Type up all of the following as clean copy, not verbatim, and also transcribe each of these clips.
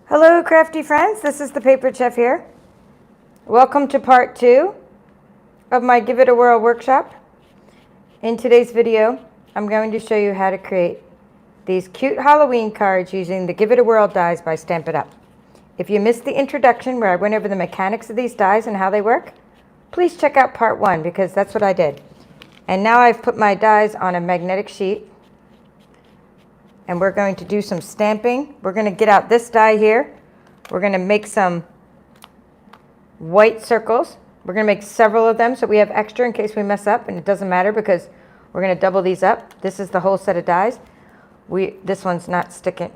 Hello crafty friends, this is the Paper Chef here. Welcome to part 2 of my Give It a Whirl workshop. In today's video, I'm going to show you how to create these cute Halloween cards using the Give It a Whirl dies by Stampin Up. If you missed the introduction where I went over the mechanics of these dies and how they work, please check out part 1 because that's what I did. And now I've put my dies on a magnetic sheet. And we're going to do some stamping. We're going to get out this die here. We're going to make some white circles. We're going to make several of them so we have extra in case we mess up, and it doesn't matter because we're going to double these up. This is the whole set of dies. This one's not sticking,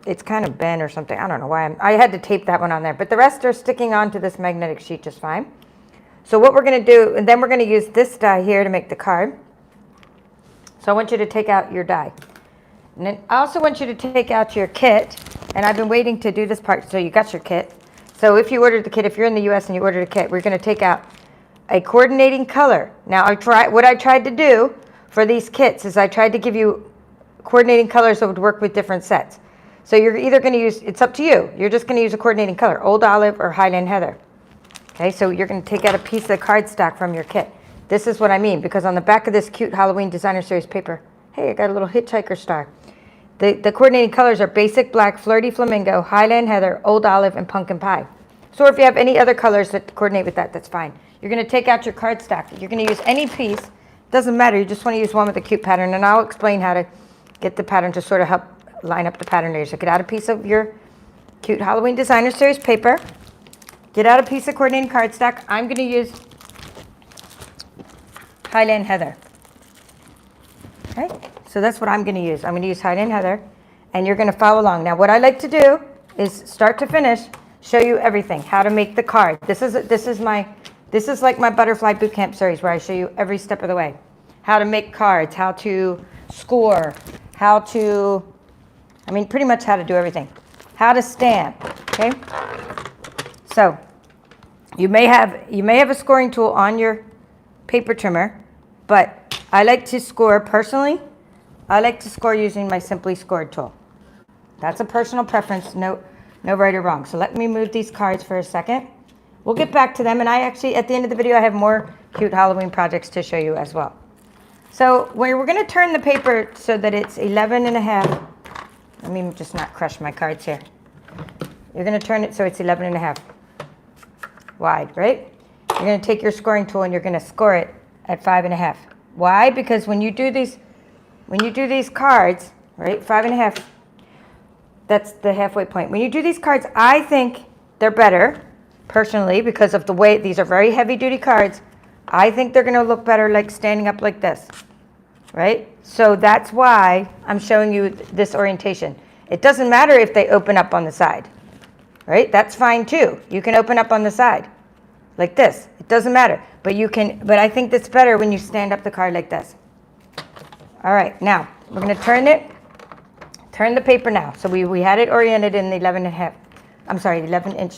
it's kind of bent or something. I don't know why I had to tape that one on there, but the rest are sticking onto this magnetic sheet just fine. So what we're going to do, and then we're going to use this die here to make the card. So I want you to take out your die. And then I also want you to take out your kit, and I've been waiting to do this part, so you got your kit. So if you ordered the kit, if you're in the US and you ordered a kit, we're going to take out a coordinating color. Now what I tried to do for these kits is I tried to give you coordinating colors that would work with different sets. So you're either going to use, it's up to you, you're just going to use a coordinating color, Old Olive or Highland Heather. Okay, so you're going to take out a piece of cardstock from your kit. This is what I mean, because on the back of this cute Halloween Designer Series paper, hey, I got a little hitchhiker star. The coordinating colors are Basic Black, Flirty Flamingo, Highland Heather, Old Olive, and Pumpkin Pie. So if you have any other colors that coordinate with that, that's fine. You're going to take out your cardstock. You're going to use any piece. Doesn't matter. You just want to use one with a cute pattern, and I'll explain how to get the pattern to sort of help line up the pattern there. So get out a piece of your cute Halloween Designer Series paper. Get out a piece of coordinating cardstock. I'm going to use Highland Heather. Okay? So that's what I'm going to use. I'm going to use Highland Heather, and you're going to follow along. Now, what I like to do is start to finish, show you everything, how to make the card. This is like my Butterfly Bootcamp series where I show you every step of the way. How to make cards, how to score, pretty much how to do everything. How to stamp, okay? So, you may have a scoring tool on your paper trimmer, but I like to score personally. I like to score using my Simply Scored tool. That's a personal preference, no right or wrong. So let me move these cards for a second. We'll get back to them, and I actually, at the end of the video, I have more cute Halloween projects to show you as well. So we're going to turn the paper so that it's 11.5. Let me just not crush my cards here. You're going to turn it so it's 11.5 wide, right? You're going to take your scoring tool and you're going to score it at 5.5. Why? Because when you do these cards, right, 5.5, that's the halfway point. When you do these cards, I think they're better, personally, because of the way, these are very heavy duty cards. I think they're gonna look better like standing up like this, right? So that's why I'm showing you this orientation. It doesn't matter if they open up on the side, right? That's fine too. You can open up on the side, like this. It doesn't matter, but I think that's better when you stand up the card like this. All right, now we're going to turn the paper now. So we had it oriented in the 11 inch,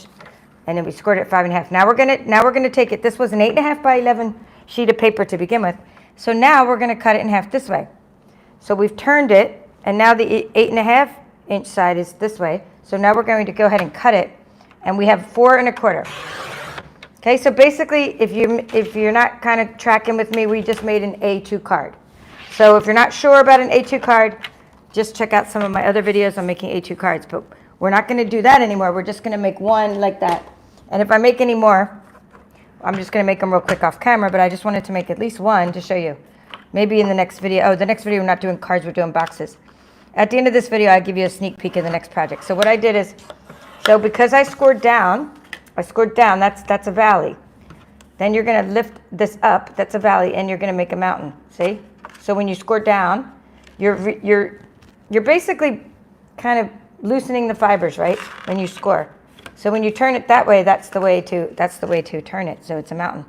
and then we scored it at 5.5. Now we're going to take it. This was an 8.5 by 11 sheet of paper to begin with. So now we're going to cut it in half this way. So we've turned it, and now the 8.5 inch side is this way. So now we're going to go ahead and cut it, and we have 4 1/4. Okay, so basically, if you're not kind of tracking with me, we just made an A2 card. So if you're not sure about an A2 card, just check out some of my other videos on making A2 cards. But we're not going to do that anymore. We're just going to make one like that. And if I make any more, I'm just going to make them real quick off camera. But I just wanted to make at least one to show you. Maybe in the next video. Oh, the next video we're not doing cards, we're doing boxes. At the end of this video, I'll give you a sneak peek of the next project. So what I did is, so because I scored down, that's a valley. Then you're going to lift this up, that's a valley, and you're going to make a mountain. See? So when you score down, you're basically kind of loosening the fibers, right? When you score. So when you turn it that way, that's the way to turn it. So it's a mountain.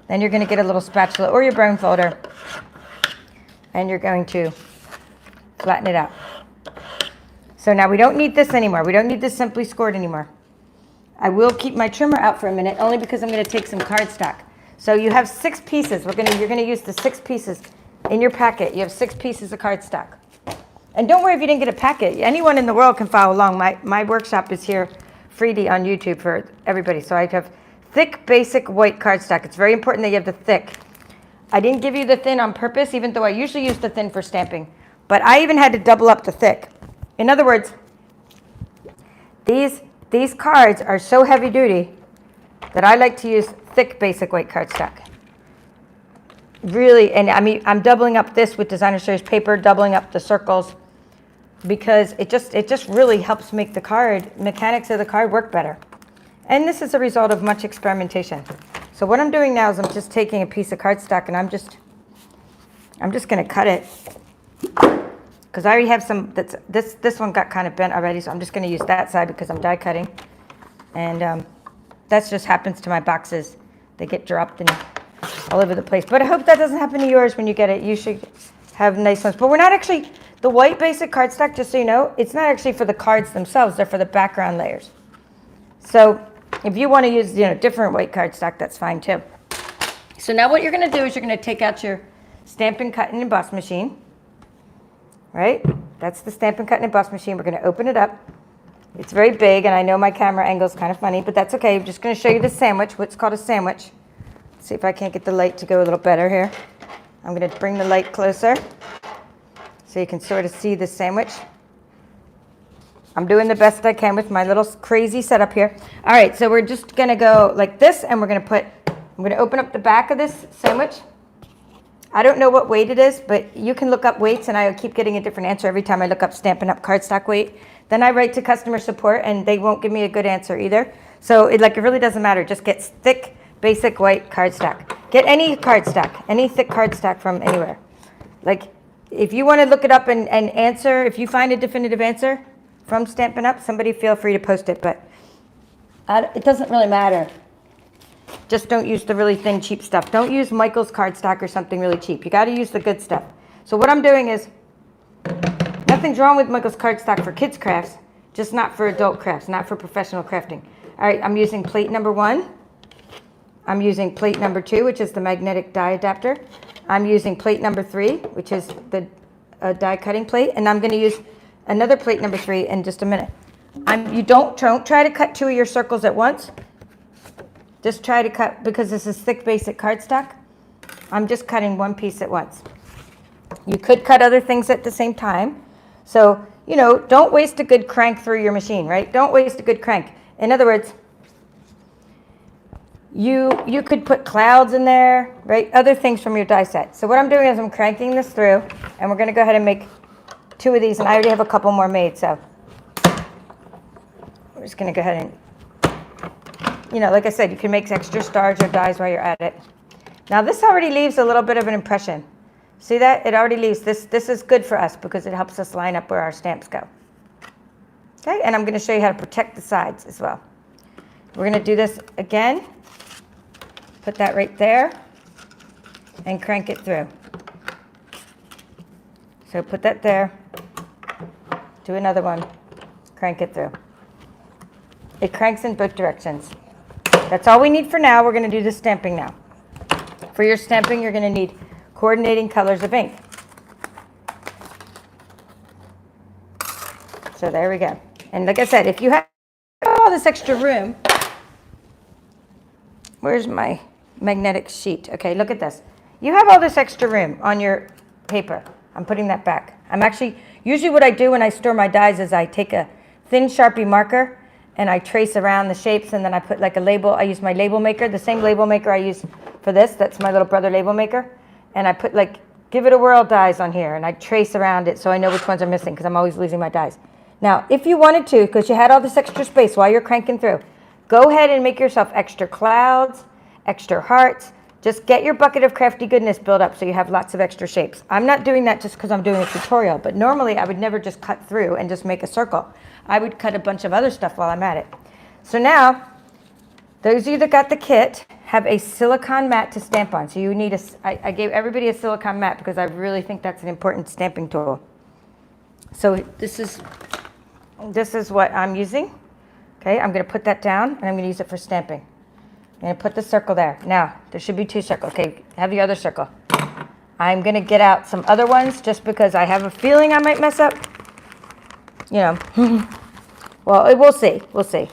Then you're going to get a little spatula or your bone folder, and you're going to flatten it out. So now we don't need this anymore. We don't need this Simply Scored anymore. I will keep my trimmer out for a minute, only because I'm going to take some cardstock. So you have 6 pieces. You're going to use the 6 pieces in your packet. You have 6 pieces of cardstock. And don't worry if you didn't get a packet. Anyone in the world can follow along. My workshop is here freely on YouTube for everybody. So I have thick, basic white cardstock. It's very important that you have the thick. I didn't give you the thin on purpose, even though I usually use the thin for stamping. But I even had to double up the thick. In other words, these cards are so heavy duty that I like to use thick, basic white cardstock. Really, and I mean, I'm doubling up this with designer series paper, doubling up the circles, because it just really helps make the card, mechanics of the card work better. And this is a result of much experimentation. So what I'm doing now is I'm just taking a piece of cardstock and I'm just going to cut it, because I already have some. This one got kind of bent already, so I'm just going to use that side because I'm die cutting, and that just happens to my boxes. They get dropped in all over the place. But I hope that doesn't happen to yours when you get it. You should have nice ones. But we're not actually, the white basic cardstock, just so you know, it's not actually for the cards themselves. They're for the background layers. So if you want to use, different white cardstock, that's fine too. So now what you're going to do is you're going to take out your Stampin' Cut and Emboss machine, right? That's the Stampin' Cut and Emboss machine. We're going to open it up. It's very big, and I know my camera angle is kind of funny, but that's okay. I'm just going to show you the sandwich, what's called a sandwich. See if I can't get the light to go a little better here. I'm going to bring the light closer so you can sort of see the sandwich. I'm doing the best I can with my little crazy setup here. All right, so we're just going to go like this, and I'm going to open up the back of this sandwich. I don't know what weight it is, but you can look up weights, and I keep getting a different answer every time I look up Stampin' Up! Cardstock weight. Then I write to customer support, and they won't give me a good answer either. So it really doesn't matter. Just get thick, basic white cardstock. Get any cardstock, any thick cardstock from anywhere. Like, if you want to look it up and answer, if you find a definitive answer from Stampin' Up!, somebody feel free to post it, but it doesn't really matter. Just don't use the really thin, cheap stuff. Don't use Michael's cardstock or something really cheap. You got to use the good stuff. So what I'm doing is, nothing's wrong with Michael's cardstock for kids' crafts, just not for adult crafts, not for professional crafting. All right, I'm using plate number 1. I'm using plate number 2, which is the magnetic die adapter. I'm using plate number 3, which is the die cutting plate, and I'm going to use another plate number 3 in just a minute. You don't try to cut 2 of your circles at once. Just try to cut, because this is thick basic cardstock, I'm just cutting one piece at once. You could cut other things at the same time. So, don't waste a good crank through your machine, right? Don't waste a good crank. In other words, you could put clouds in there, right? Other things from your die set. So what I'm doing is I'm cranking this through, and we're going to go ahead and make 2 of these, and I already have a couple more made, so we're just going to go ahead and, like I said, you can make extra stars or dies while you're at it. Now this already leaves a little bit of an impression. See that? It already leaves. This is good for us because it helps us line up where our stamps go. Okay, and I'm going to show you how to protect the sides as well. We're going to do this again. Put that right there and crank it through. So put that there. Do another one. Crank it through. It cranks in both directions. That's all we need for now. We're going to do the stamping now. For your stamping, you're going to need coordinating colors of ink. So there we go. And like I said, if you have all this extra room, where's my magnetic sheet? Okay, look at this. You have all this extra room on your paper. I'm putting that back. Usually what I do when I store my dies is I take a thin Sharpie marker and I trace around the shapes, and then I put like a label. I use my label maker, the same label maker I use for this. That's my little brother label maker. And I put give it a Whirl Dies on here, and I trace around it so I know which ones are missing, because I'm always losing my dies. Now, if you wanted to, because you had all this extra space while you're cranking through, go ahead and make yourself extra clouds, extra hearts. Just get your bucket of crafty goodness built up so you have lots of extra shapes. I'm not doing that just because I'm doing a tutorial, but normally I would never just cut through and just make a circle. I would cut a bunch of other stuff while I'm at it. So now, those of you that got the kit have a silicone mat to stamp on. So you need I gave everybody a silicone mat because I really think that's an important stamping tool. So this is what I'm using. Okay, I'm going to put that down, and I'm going to use it for stamping. I'm going to put the circle there. Now, there should be 2 circles. Okay, have your other circle. I'm going to get out some other ones just because I have a feeling I might mess up. You know, well, we'll see. We'll see.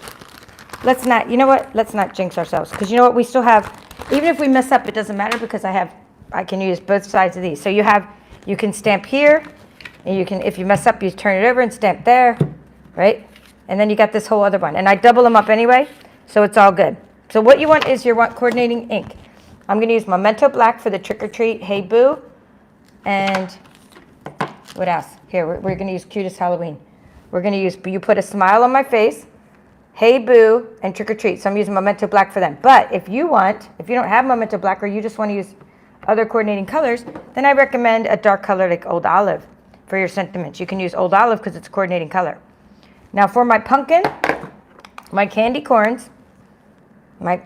Let's not, you know what? Let's not jinx ourselves. Because you know what? We still have, even if we mess up, it doesn't matter because I can use both sides of these. So you can stamp here. And you can, if you mess up, you turn it over and stamp there. Right? And then you got this whole other one. And I double them up anyway. So it's all good. So what you want is coordinating ink. I'm going to use Memento Black for the Trick or Treat, Hey Boo, and what else? Here, we're going to use Cutest Halloween. We're going to use You Put a Smile on My Face, Hey Boo, and Trick or Treat. So I'm using Memento Black for them. But if you don't have Memento Black or you just want to use other coordinating colors, then I recommend a dark color like Old Olive for your sentiments. You can use Old Olive because it's a coordinating color. Now for my pumpkin, my candy corns,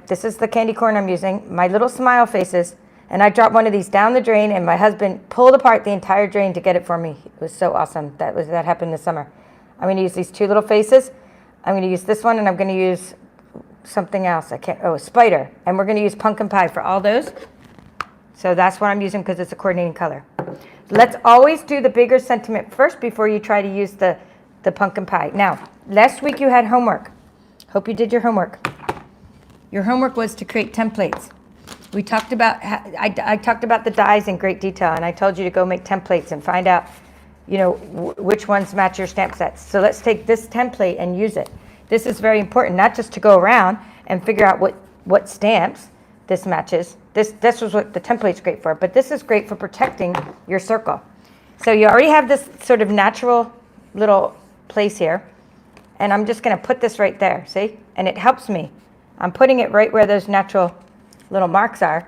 this is the candy corn I'm using, my little smile faces, and I dropped one of these down the drain, and my husband pulled apart the entire drain to get it for me. It was so awesome. That happened this summer. I'm going to use these two little faces. I'm going to use this one, and I'm going to use something else. A spider. And we're going to use pumpkin pie for all those. So that's what I'm using because it's a coordinating color. Let's always do the bigger sentiment first before you try to use the pumpkin pie. Now, last week you had homework. Hope you did your homework. Your homework was to create templates. We talked about, I talked about the dies in great detail, and I told you to go make templates and find out, you know, which ones match your stamp sets. So let's take this template and use it. This is very important, not just to go around and figure out what stamps this matches. This was what the template's great for, but this is great for protecting your circle. So you already have this sort of natural little place here, and I'm just going to put this right there, see? And it helps me. I'm putting it right where those natural little marks are.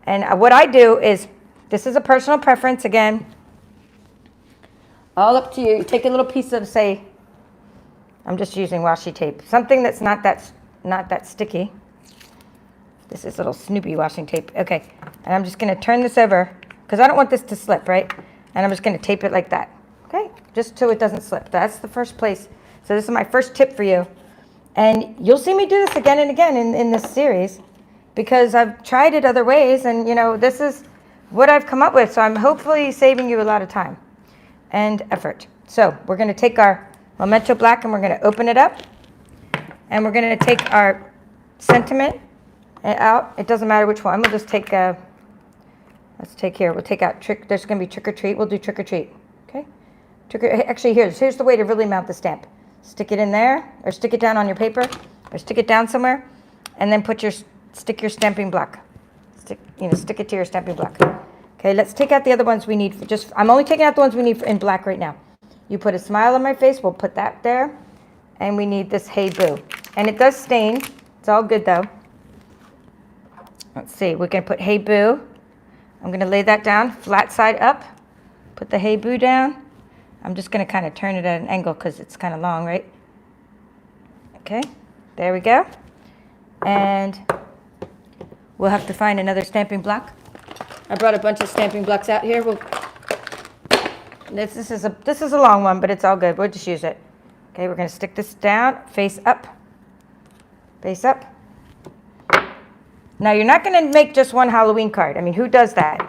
And what I do is, this is a personal preference again, all up to you. You take a little piece of, say, I'm just using washi tape, something that's not that sticky. This is little Snoopy washing tape. Okay, and I'm just going to turn this over because I don't want this to slip, right? And I'm just going to tape it like that. Okay, just so it doesn't slip. That's the first place. So this is my first tip for you. And you'll see me do this again and again in this series because I've tried it other ways, and you know, this is what I've come up with. So I'm hopefully saving you a lot of time and effort. So we're going to take our Memento Black and we're going to open it up, and we're going to take our sentiment out. It doesn't matter which one. We'll just take let's take here. We'll take out Trick. There's going to be Trick or Treat. We'll do Trick or Treat. Okay. Actually, here's the way to really mount the stamp. Stick it in there, or stick it down on your paper, or stick it down somewhere, and then stick your stamping block. Stick it to your stamping block. Okay, let's take out the other ones we need. I'm only taking out the ones we need in black right now. You put a smile on my face. We'll put that there, and we need this Hey Boo, and it does stain. It's all good though. Let's see. We're gonna put Hey Boo. I'm gonna lay that down flat side up. Put the Hey Boo down. I'm just going to kind of turn it at an angle because it's kind of long, right? Okay, there we go. And we'll have to find another stamping block. I brought a bunch of stamping blocks out here. This is a long one, but it's all good. We'll just use it. Okay, we're going to stick this down, face up. Face up. Now, you're not going to make just one Halloween card. I mean, who does that?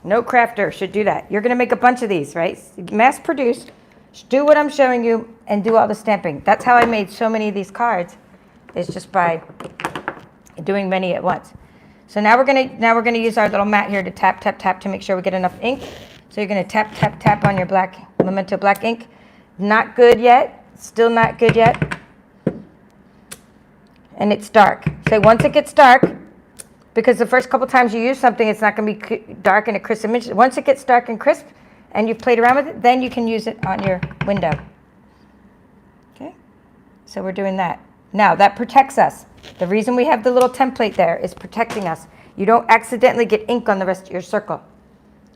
No crafter should do that. You're going to make a bunch of these, right? Mass produce. Do what I'm showing you and do all the stamping. That's how I made so many of these cards, is just by doing many at once. So now we're going to use our little mat here to tap, tap, tap to make sure we get enough ink. So you're going to tap, tap, tap on your black Memento Black ink. Not good yet. Still not good yet. And it's dark. So once it gets dark, because the first couple times you use something, it's not going to be dark and a crisp image. Once it gets dark and crisp and you've played around with it, then you can use it on your window. Okay, so we're doing that. Now, that protects us. The reason we have the little template there is protecting us. You don't accidentally get ink on the rest of your circle.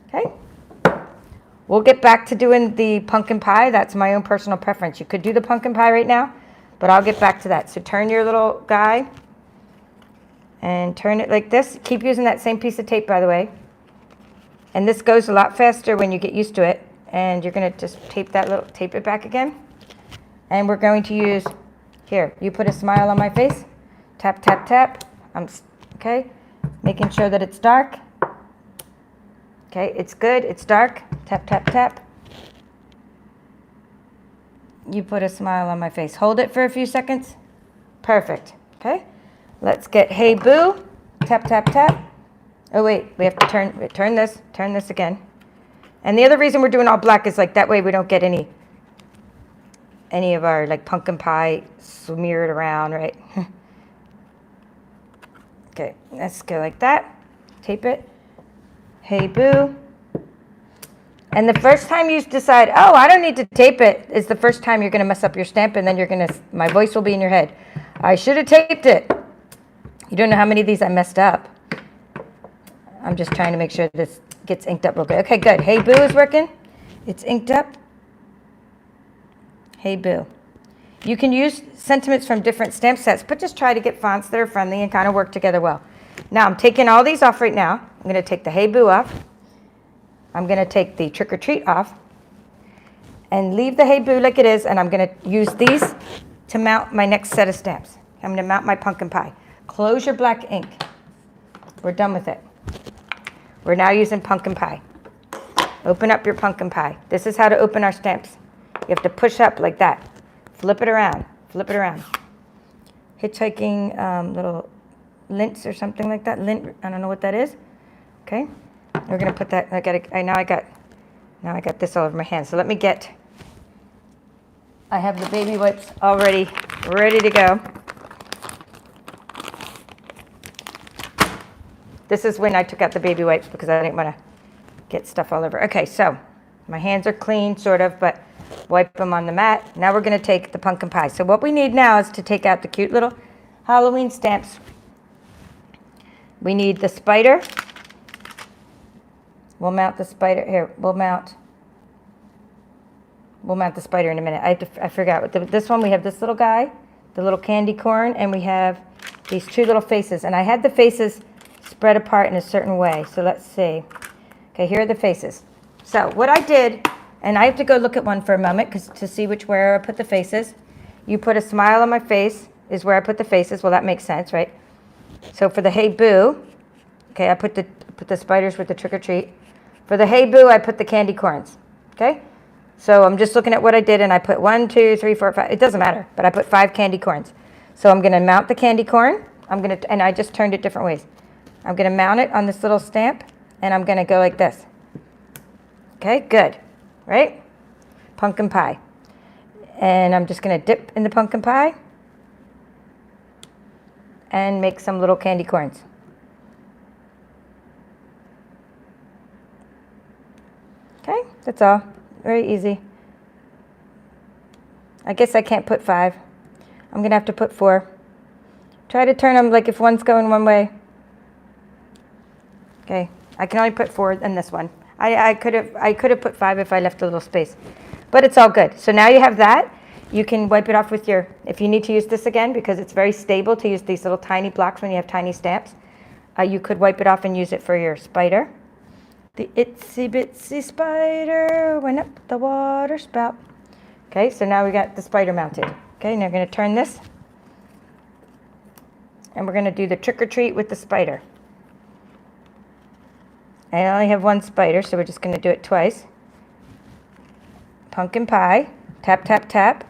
Okay, we'll get back to doing the pumpkin pie. That's my own personal preference. You could do the pumpkin pie right now, but I'll get back to that. So turn your little guy and turn it like this. Keep using that same piece of tape, by the way. And this goes a lot faster when you get used to it. And you're going to just tape it back again. And we're going to use, here, you put a smile on my face. Tap, tap, tap. Okay, making sure that it's dark. Okay, it's good, it's dark. Tap, tap, tap. You put a smile on my face. Hold it for a few seconds. Perfect. Okay, let's get Hey Boo. Tap, tap, tap. Oh wait, we have to turn this again. And the other reason we're doing all black is like that way we don't get any of our like pumpkin pie smeared around, right? Okay, let's go like that. Tape it. Hey Boo. And the first time you decide, oh, I don't need to tape it, is the first time you're going to mess up your stamp, and then my voice will be in your head. I should have taped it. You don't know how many of these I messed up. I'm just trying to make sure this gets inked up real good. Okay, good. Hey Boo is working. It's inked up. Hey Boo. You can use sentiments from different stamp sets, but just try to get fonts that are friendly and kind of work together well. Now, I'm taking all these off right now. I'm going to take the Hey Boo off. I'm going to take the Trick or Treat off and leave the Hey Boo like it is, and I'm going to use these to mount my next set of stamps. I'm going to mount my pumpkin pie. Close your black ink. We're done with it. We're now using pumpkin pie. Open up your pumpkin pie. This is how to open our stamps. You have to push up like that. Flip it around. Flip it around. Hitchhiking little lints or something like that. Lint, I don't know what that is. Okay. We're going to put that, now I got this all over my hand. So let me I have the baby wipes already ready to go. This is when I took out the baby wipes because I didn't want to get stuff all over. Okay, so my hands are clean, sort of, but wipe them on the mat. Now we're going to take the pumpkin pie. So what we need now is to take out the cute little Halloween stamps. We need the spider. We'll mount the spider here. We'll mount the spider in a minute. I forgot. This one we have this little guy, the little candy corn, and we have these two little faces. And I had the faces spread apart in a certain way. So let's see. Okay, here are the faces. So what I did, and I have to go look at one for a moment to see where I put the faces. You put a smile on my face is where I put the faces. Well, that makes sense, right? So for the Hey Boo, okay, I put the spiders with the Trick or Treat. For the Hey Boo, I put the candy corns, okay? So I'm just looking at what I did, and I put 1, 2, 3, 4, 5. It doesn't matter, but I put 5 candy corns. So I'm going to mount the candy corn. And I just turned it different ways. I'm going to mount it on this little stamp, and I'm going to go like this. Okay, good, right? Pumpkin pie. And I'm just going to dip in the pumpkin pie and make some little candy corns. Okay, that's all. Very easy. I guess I can't put 5. I'm going to have to put 4. Try to turn them like if one's going one way. Okay, I can only put 4 in this one. I could have put 5 if I left a little space. But it's all good. So now you have that. You can wipe it off with if you need to use this again, because it's very stable to use these little tiny blocks when you have tiny stamps. You could wipe it off and use it for your spider. The itsy bitsy spider went up the water spout. Okay, so now we got the spider mounted. Okay, now we're going to turn this. And we're going to do the Trick or Treat with the spider. I only have one spider, so we're just going to do it twice. Pumpkin pie. Tap, tap, tap.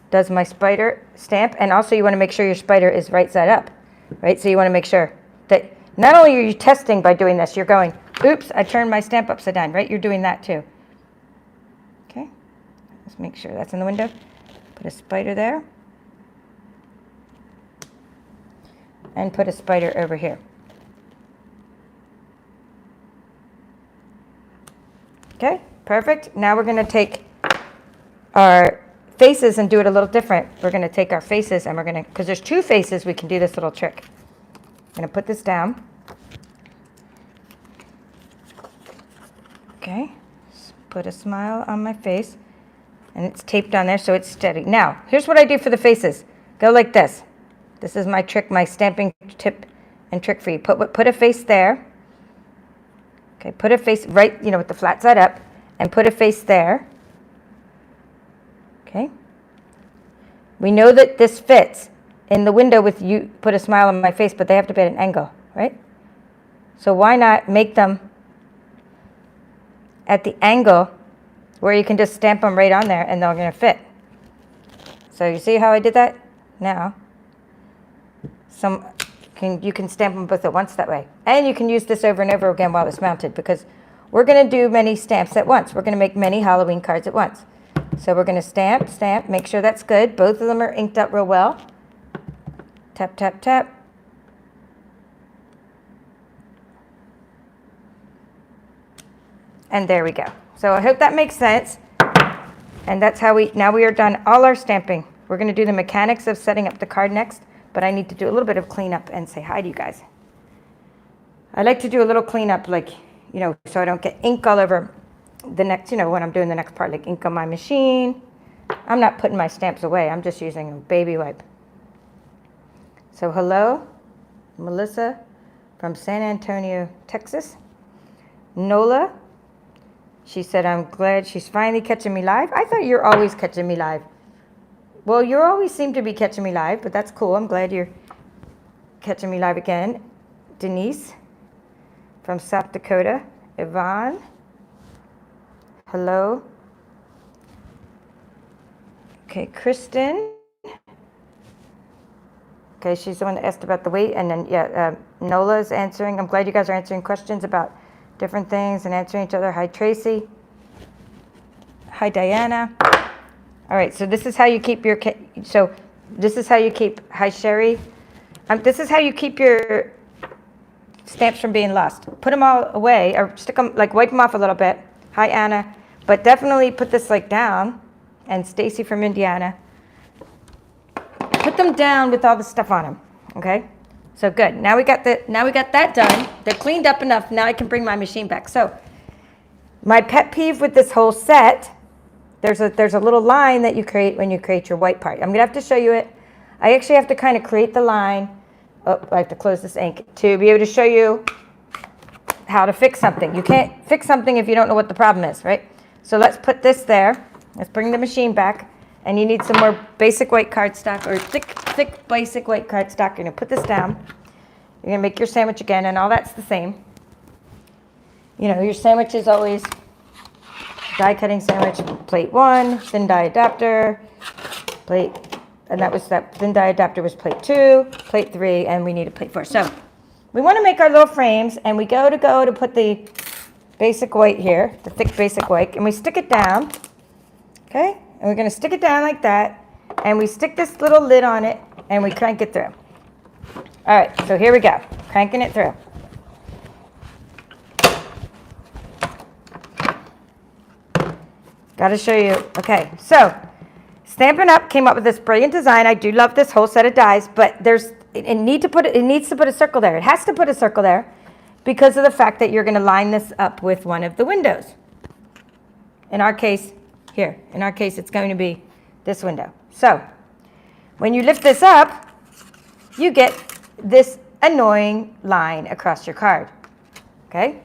Does my spider stamp. And also you want to make sure your spider is right side up. Right, so you want to make sure that not only are you testing by doing this, you're going, oops, I turned my stamp upside down, right? You're doing that too. Okay, let's make sure that's in the window. Put a spider there. And put a spider over here. Okay, perfect. Now we're going to take our faces and do it a little different. We're going to take our faces and we're going to, because there's 2 faces, we can do this little trick. I'm going to put this down. Okay, put a smile on my face, and it's taped on there so it's steady. Now, here's what I do for the faces. Go like this. This is my trick, my stamping tip and trick for you. Put a face there. Okay, put a face right, with the flat side up, and put a face there. Okay. We know that this fits in the window with you put a smile on my face, but they have to be at an angle, right? So why not make them at the angle where you can just stamp them right on there and they're going to fit. So you see how I did that? Now, you can stamp them both at once that way. And you can use this over and over again while it's mounted, because we're going to do many stamps at once. We're going to make many Halloween cards at once. So we're going to stamp, stamp, make sure that's good. Both of them are inked up real well. Tap, tap, tap. And there we go. So I hope that makes sense. And that's how now we are done all our stamping. We're going to do the mechanics of setting up the card next, but I need to do a little bit of cleanup and say hi to you guys. I like to do a little cleanup, like, you know, so I don't get ink all over the next, you know, when I'm doing the next part, like ink on my machine. I'm not putting my stamps away. I'm just using a baby wipe. So hello, Melissa from San Antonio, Texas. Nola, she said, I'm glad she's finally catching me live. I thought you're always catching me live. Well, you always seem to be catching me live, but that's cool. I'm glad you're catching me live again. Denise from South Dakota. Yvonne. Hello. Okay, Kristen. Okay, she's the one that asked about the weight. And then, yeah, Nola's answering. I'm glad you guys are answering questions about different things and answering each other. Hi, Tracy. Hi, Diana. All right, so this is how you keep your, hi, Sherry. This is how you keep your stamps from being lost. Put them all away, or stick them, like wipe them off a little bit. Hi, Anna. But definitely put this like down. And Stacy from Indiana. Put them down with all the stuff on them, okay? So good. Now we got that done. They're cleaned up enough. Now I can bring my machine back. So my pet peeve with this whole set, there's a little line that you create when you create your white part. I'm gonna have to show you it. I actually have to kind of create the line. Oh, I have to close this ink to be able to show you how to fix something. You can't fix something if you don't know what the problem is, right? So let's put this there. Let's bring the machine back. And you need some more basic white cardstock, or thick basic white cardstock. You're gonna put this down. You're gonna make your sandwich again, and all that's the same. You know, your sandwich is always die cutting sandwich, plate 1, thin die adapter, plate, and that thin die adapter was plate 2, plate 3, and we need a plate 4. So we want to make our little frames, and we go to put the basic white here, the thick basic white, and we stick it down, okay? And we're going to stick it down like that, and we stick this little lid on it, and we crank it through. All right, so here we go, cranking it through. Got to show you. Okay, so Stampin' Up came up with this brilliant design. I do love this whole set of dies, but it needs to put a circle there. It has to put a circle there because of the fact that you're going to line this up with one of the windows. In our case, here. In our case, it's going to be this window. So when you lift this up, you get this annoying line across your card. Okay?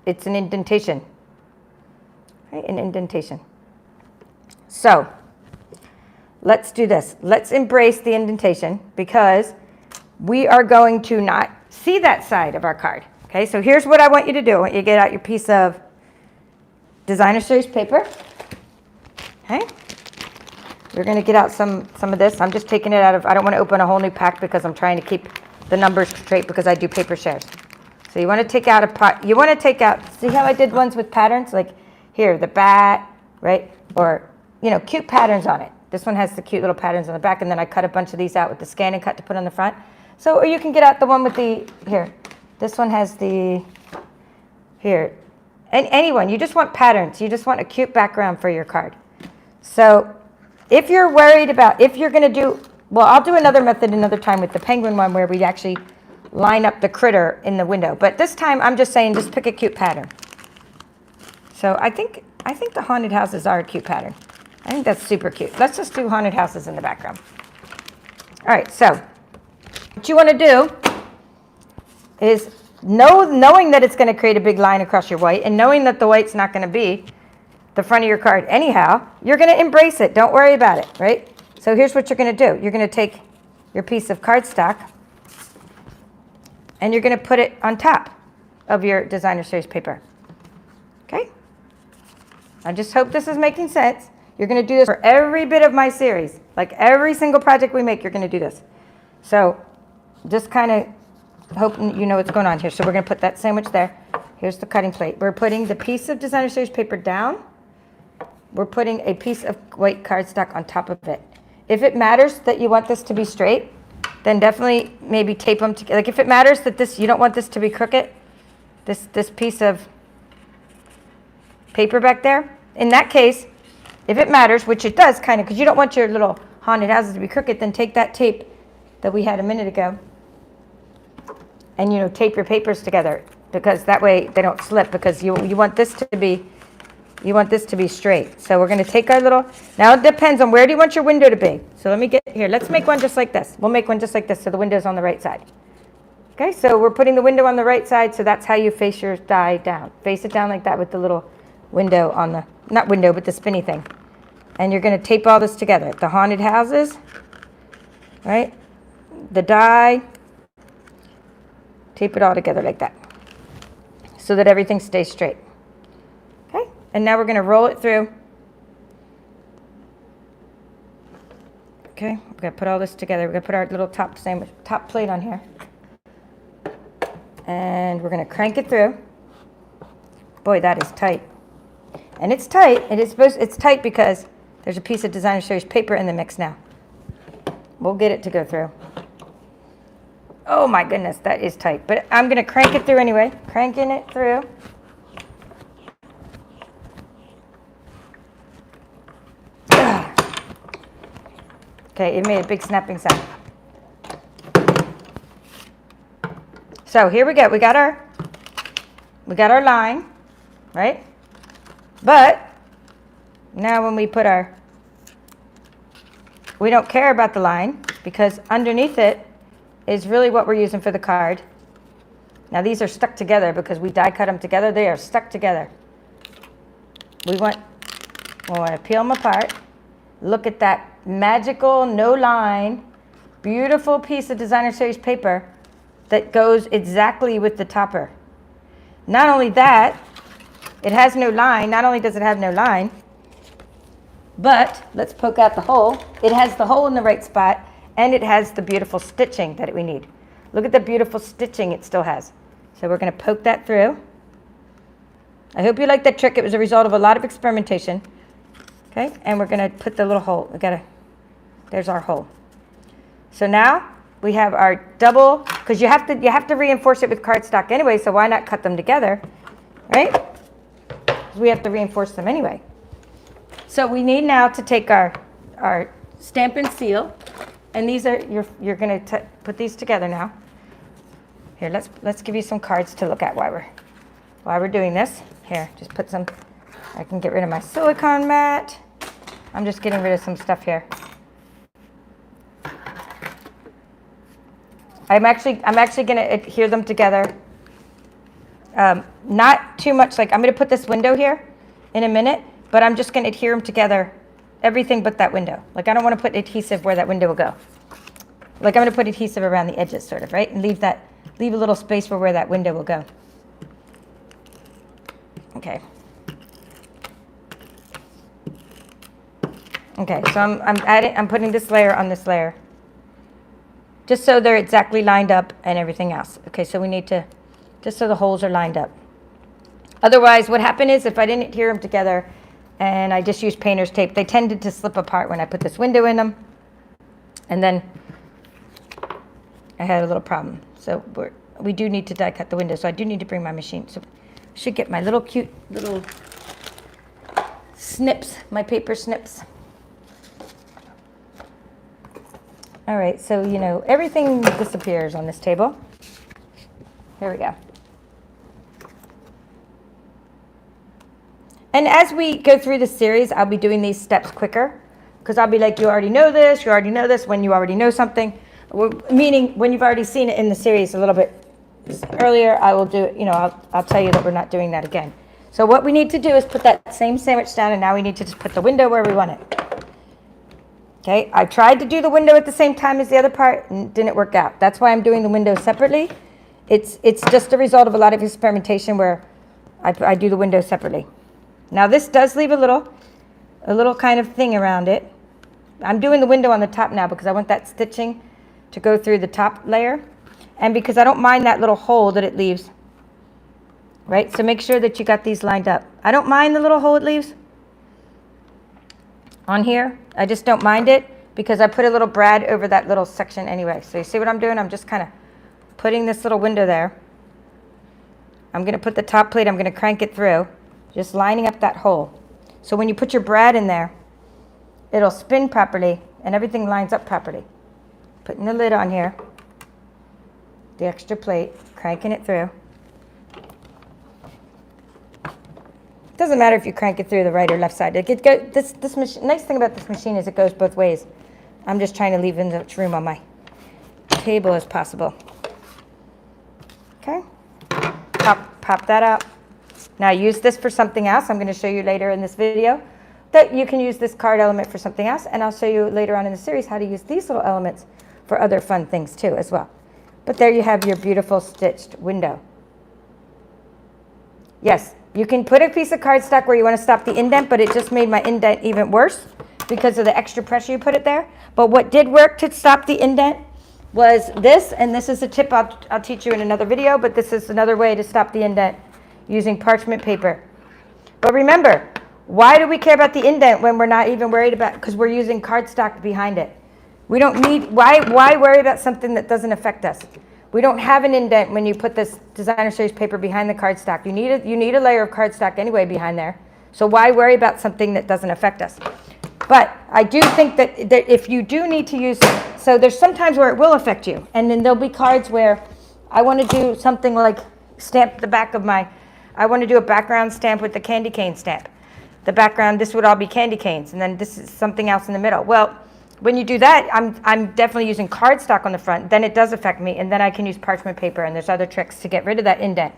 It's an indentation. Okay? An indentation. So let's do this. Let's embrace the indentation because we are going to not see that side of our card. Okay? So here's what I want you to do. I want you to get out your piece of designer series paper. Okay? We're going to get out some of this. I'm just taking it out of, I don't want to open a whole new pack because I'm trying to keep the numbers straight because I do paper shares. So you want to take out a pot, you want to take out, see how I did ones with patterns? Like here, the bat, right? Or, you know, cute patterns on it. This one has the cute little patterns on the back, and then I cut a bunch of these out with the scan and cut to put on the front. So, or you can get out the one with the, here, this one has the, here, and anyone, you just want patterns. You just want a cute background for your card. So if you're worried about, if you're going to do, well, I'll do another method another time with the penguin one where we actually line up the critter in the window. But this time I'm just saying just pick a cute pattern. So I think the haunted houses are a cute pattern. I think that's super cute. Let's just do haunted houses in the background. All right, so what you want to do is knowing that it's going to create a big line across your white and knowing that the white's not going to be the front of your card anyhow, you're going to embrace it. Don't worry about it, right? So here's what you're going to do. You're going to take your piece of cardstock and you're going to put it on top of your designer series paper. I just hope this is making sense. You're going to do this for every bit of my series. Like every single project we make, you're going to do this. So just kind of hope you know what's going on here. So we're going to put that sandwich there. Here's the cutting plate. We're putting the piece of designer series paper down. We're putting a piece of white cardstock on top of it. If it matters that you want this to be straight, then definitely maybe tape them together. Like if it matters that you don't want this to be crooked, this piece of paper back there, in that case, if it matters, which it does kind of, because you don't want your little haunted houses to be crooked, then take that tape that we had a minute ago and, you know, tape your papers together, because that way they don't slip, because you want this to be, straight. So we're going to take our little, now it depends on where do you want your window to be. So let me get here. Let's make one just like this. We'll make one just like this so the window's on the right side. Okay, so we're putting the window on the right side, so that's how you face your die down. Face it down like that with the little window on the, not window, but the spinny thing. And you're going to tape all this together. The haunted houses, right? The die, tape it all together like that so that everything stays straight. Okay, and now we're going to roll it through. Okay, we're going to put all this together. We're going to put our little top plate on here. And we're going to crank it through. Boy, that is tight. And it's tight. It's tight because there's a piece of designer series paper in the mix now. We'll get it to go through. Oh my goodness, that is tight. But I'm going to crank it through anyway. Cranking it through. Okay, it made a big snapping sound. So here we go. We got our line, right? But now when we put we don't care about the line, because underneath it is really what we're using for the card. Now these are stuck together because we die cut them together. They are stuck together. We want to peel them apart. Look at that magical, no line, beautiful piece of designer series paper that goes exactly with the topper. Not only that, it has no line. Not only does it have no line, but let's poke out the hole. It has the hole in the right spot, and it has the beautiful stitching that we need. Look at the beautiful stitching it still has. So we're going to poke that through. I hope you like that trick. It was a result of a lot of experimentation. Okay, and we're going to put the little hole. There's our hole. So now we have our double, because you have to reinforce it with cardstock anyway, so why not cut them together, right? We have to reinforce them anyway. So we need now to take our Stampin' Seal, and these are you're going to put these together now. Here, let's give you some cards to look at while we're doing this. Here, just put some. I can get rid of my silicone mat. I'm just getting rid of some stuff here. I'm actually going to adhere them together. Not too much. Like I'm going to put this window here in a minute, but I'm just going to adhere them together, everything but that window. Like I don't want to put adhesive where that window will go. Like I'm going to put adhesive around the edges, sort of, right, and leave a little space for where that window will go. Okay. Okay, so I'm putting this layer on this layer, just so they're exactly lined up and everything else. Okay, so we need to, just so the holes are lined up. Otherwise, what happened is if I didn't adhere them together and I just used painter's tape, they tended to slip apart when I put this window in them. And then I had a little problem. So we do need to die cut the window, so I do need to bring my machine. So I should get my little cute little snips, my paper snips. All right, so, you know, everything disappears on this table. Here we go. And as we go through the series, I'll be doing these steps quicker, because I'll be like, you already know this, when you already know something. Meaning, when you've already seen it in the series a little bit earlier, I will do it, you know, I'll tell you that we're not doing that again. So what we need to do is put that same sandwich down, and now we need to just put the window where we want it. Okay, I tried to do the window at the same time as the other part and didn't work out. That's why I'm doing the window separately. It's just a result of a lot of experimentation where I do the window separately. Now this does leave a little kind of thing around it. I'm doing the window on the top now because I want that stitching to go through the top layer. And because I don't mind that little hole that it leaves. Right? So make sure that you got these lined up. I don't mind the little hole it leaves on here. I just don't mind it because I put a little brad over that little section anyway. So you see what I'm doing? I'm just kind of putting this little window there. I'm going to put the top plate, I'm going to crank it through, just lining up that hole. So when you put your brad in there, it'll spin properly and everything lines up properly. Putting the lid on here, the extra plate, cranking it through. Doesn't matter if you crank it through the right or left side. This machine, nice thing about this machine is it goes both ways. I'm just trying to leave as much room on my table as possible. Okay, pop that out. Now use this for something else. I'm going to show you later in this video that you can use this card element for something else, and I'll show you later on in the series how to use these little elements for other fun things too as well. But there you have your beautiful stitched window. Yes, you can put a piece of cardstock where you want to stop the indent, but it just made my indent even worse because of the extra pressure you put it there. But what did work to stop the indent was this, and this is a tip I'll teach you in another video, but this is another way to stop the indent using parchment paper. But remember, why do we care about the indent when we're not even worried about, because we're using cardstock behind it. We don't need, why worry about something that doesn't affect us? We don't have an indent when you put this designer series paper behind the cardstock. You need a layer of cardstock anyway behind there. So why worry about something that doesn't affect us? But I do think that if you do need to use, so there's some times where it will affect you. And then there'll be cards where I want to do something like stamp the back of my, I want to do a background stamp with the candy cane stamp. The background, this would all be candy canes. And then this is something else in the middle. Well, when you do that, I'm definitely using cardstock on the front. Then it does affect me. And then I can use parchment paper. And there's other tricks to get rid of that indent.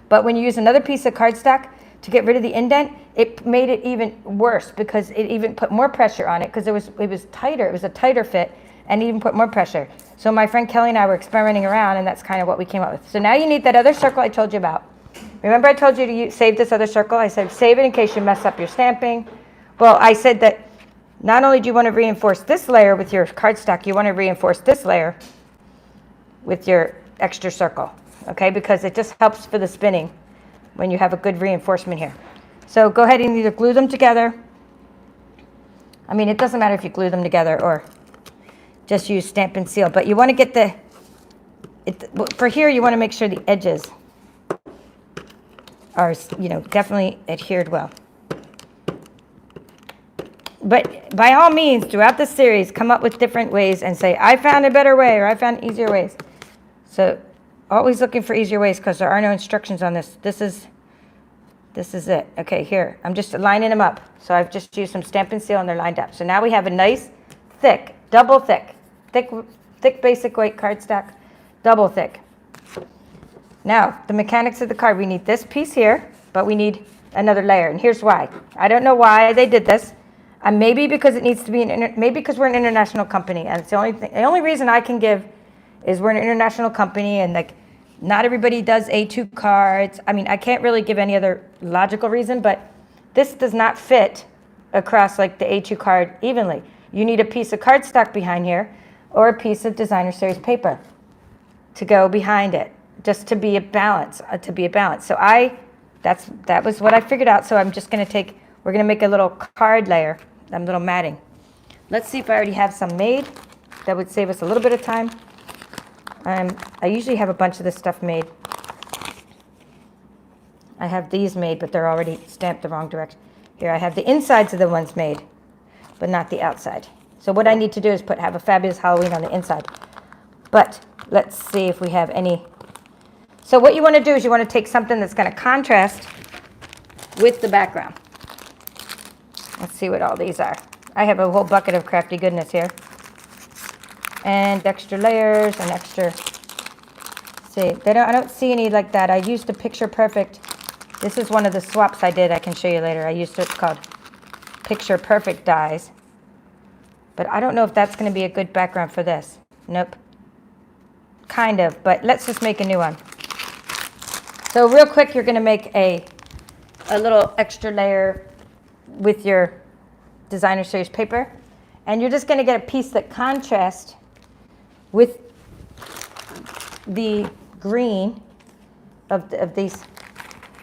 But when you use another piece of cardstock to get rid of the indent, it made it even worse because it even put more pressure on it because it was tighter. It was a tighter fit and even put more pressure. So my friend Kelly and I were experimenting around, and that's kind of what we came up with. So now you need that other circle I told you about. Remember I told you to save this other circle? I said save it in case you mess up your stamping. Well, I said that not only do you want to reinforce this layer with your cardstock, you want to reinforce this layer with your extra circle, okay? Because it just helps for the spinning when you have a good reinforcement here. So go ahead and either glue them together. I mean, it doesn't matter if you glue them together or just use Stampin' Seal, but you want to get for here you want to make sure the edges are, definitely adhered well. But by all means, throughout the series, come up with different ways and say, I found a better way, or I found easier ways. So always looking for easier ways because there are no instructions on this. This is it. Okay, here. I'm just lining them up. So I've just used some Stampin' Seal and they're lined up. So now we have a nice, thick, double thick basic weight cardstock, double thick. Now, the mechanics of the card, we need this piece here, but we need another layer. And here's why. I don't know why they did this. Maybe because it needs to be maybe because we're an international company, and it's the only reason I can give is we're an international company, and like not everybody does A2 cards. I mean, I can't really give any other logical reason, but this does not fit across like the A2 card evenly. You need a piece of cardstock behind here or a piece of designer series paper to go behind it, just to be a balance, So that was what I figured out. So I'm just going to we're going to make a little card layer, a little matting. Let's see if I already have some made. That would save us a little bit of time. I usually have a bunch of this stuff made. I have these made, but they're already stamped the wrong direction. Here, I have the insides of the ones made, but not the outside. So what I need to do is have a fabulous Halloween on the inside. But let's see if we have any. So what you want to do is you want to take something that's going to contrast with the background. Let's see what all these are. I have a whole bucket of crafty goodness here. And extra layers and extra, see, I don't see any like that. I used the Picture Perfect. This is one of the swaps I did. I can show you later. I used it's called Picture Perfect dies. But I don't know if that's going to be a good background for this. Nope. Kind of, but let's just make a new one. So real quick, you're going to make a little extra layer with your designer series paper. And you're just going to get a piece that contrasts with the green of these,